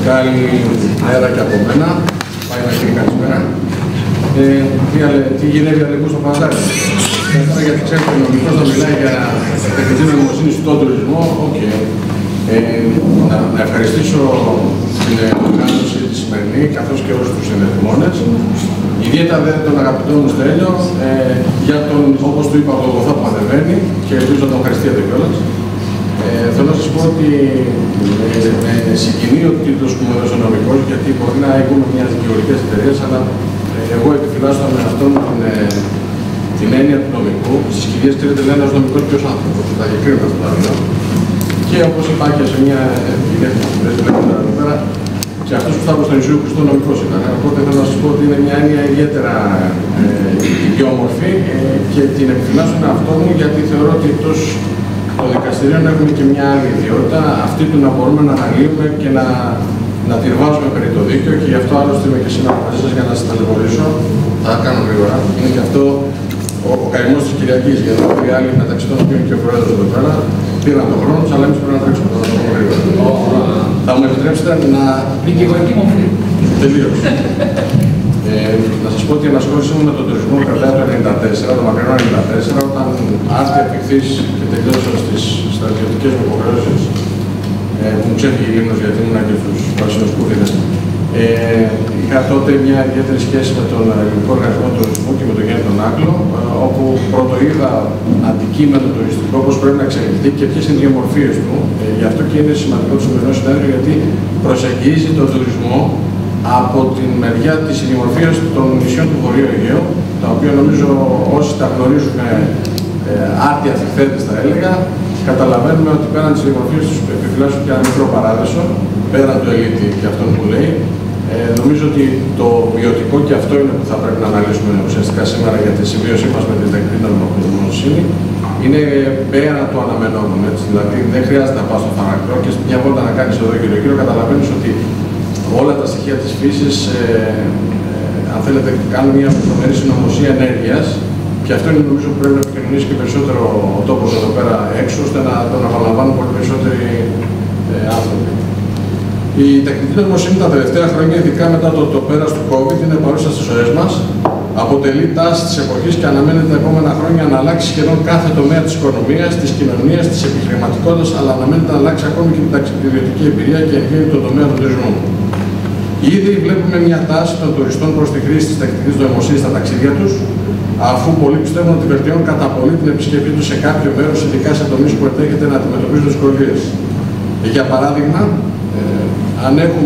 Καλημέρα και από μένα. Πάει να γίνει καλησπέρα. Τι γυναίκα λοιπόν στο Παναδάκι. Γιατί ξέρετε, ο νομικός να μιλάει για τεχνητή νοημοσύνη στον τουρισμό. Να ευχαριστήσω την οργάνωση τη σημερινή, καθώς και όλους τους συνδεδεμόνες. Ιδιαίτερα τον αγαπητό μου Στέλιο, για τον, όπως του είπα, τον Βοθά που ανεβαίνει και ελπίζω να τον ευχαριστείτε κιόλας. Θέλω να σας πω ότι με συγκινεί ο τίτλος που μου έδωσε ο νομικός, γιατί μπορεί να έχουμε μια δικαιωρικές εταιρείες, αλλά εγώ επιφυλάσσω με αυτόν την έννοια του νομικού. Στις κυρίες, ξέρετε, λέει ένας νομικός ποιος άνθρωπος, τα διακρίνουμε αυτά τα δύο. Και όπως είπα και σε μια κυρία που βλέπετε εδώ πέρα, και αυτός που φτάνει στο νησί του Χριστό νομικός ήταν. Οπότε θέλω να σας πω ότι είναι μια έννοια ιδιαίτερα ιδιόμορφη και την επιφυλάσσω με αυτό μου, γιατί θεωρώ ότι εκτός των δικαστηρίων έχουμε και μια άλλη ιδιότητα, αυτή του να μπορούμε να αναλύουμε και να τυρβάζουμε περί το δίκαιο, και γι' αυτό άλλωστε είμαι και σήμερα μαζί σας για να σας ταλαιπωρήσω. Θα κάνω γρήγορα. Είναι και αυτό ο καημός της Κυριακής, γιατί οι άλλοι, μεταξύ των οποίων και ο Πρόεδρος εδώ πέρα, πήραν τον χρόνο τους, αλλά εμείς πρέπει να τρέξουμε τώρα γρήγορα. Θα μου επιτρέψετε να... Δικηγορική μορφή. Τελείως. Να σας πω ότι η ενασχόλησή μου με τον τουρισμό κρατάει το 1994, το μακρινό 1994, όταν άρθια ευθύς και τελειώσα στις στρατιωτικές μου υποχρεώσεις, που μου ξέφυγε η λίμνος γιατί ήμουν και στους πράσινους κούδιδες. Είχα τότε μια ιδιαίτερη σχέση με τον Ελληνικό Οργανισμό Τουρισμού και με τον Γιάννη τον Άκλο, όπου πρώτο είδα αντικείμενο τουριστικό, πώς πρέπει να εξελιχθεί και ποιες είναι οι διαμορφίες του. Γι' αυτό και είναι σημαντικό το σημερινό συνέδριο, γιατί προσεγγίζει τον τουρισμό από την μεριά της ιδιομορφίας των νησιών του Βορείου Αιγαίου, τα οποία νομίζω όσοι τα γνωρίζουν άρτια θυχθέντες θα έλεγα, καταλαβαίνουμε ότι πέραν της ιδιομορφίας τους επιφυλάσσουν και ένα μικρό παράδεισο, πέραν του ελίτη και αυτόν που λέει. Νομίζω ότι το ποιοτικό και αυτό είναι που θα πρέπει να αναλύσουμε ουσιαστικά σήμερα για τη συμβίωσή μας με την τεχνητή νοημοσύνη. Είναι πέρα του αναμενόμενου, έτσι. Δηλαδή δεν χρειάζεται να πας στο φαραγγρό και μια βόλτα να κάνεις εδώ γύρω-γύρω, καταλαβαίνεις ότι όλα τα στοιχεία της φύσης, αν θέλετε, κάνουν μια φοβερή συνωμοσία ενέργειας, και αυτό είναι νομίζω που πρέπει να επικοινωνήσει και περισσότερο ο τόπος εδώ πέρα έξω, ώστε να τον απολαμβάνουν πολύ περισσότεροι άνθρωποι. Η τεχνητή νοημοσύνη τα τελευταία χρόνια, ειδικά μετά το πέρας του COVID, είναι παρούσα στις ζωές μας. Αποτελεί τάση της εποχής και αναμένεται τα επόμενα χρόνια να αλλάξει σχεδόν κάθε τομέα της οικονομίας, της κοινωνίας, της επιχειρηματικότητας, αλλά αναμένεται να αλλάξει ακόμη και την ταξιδιωτική εμπειρία και εν γέννη τον τομέα του τουρισμού. Ήδη βλέπουμε μια τάση των τουριστών προς τη χρήση της τεχνητής νοημοσύνης στα ταξίδια τους, αφού πολλοί πιστεύουν ότι βελτιώνουν κατά πολύ την επισκευή τους σε κάποιο μέρος, ειδικά σε τομείς που ενδέχεται να αντιμετωπίζουν δυσκολίες. Για παράδειγμα, αν έχουμε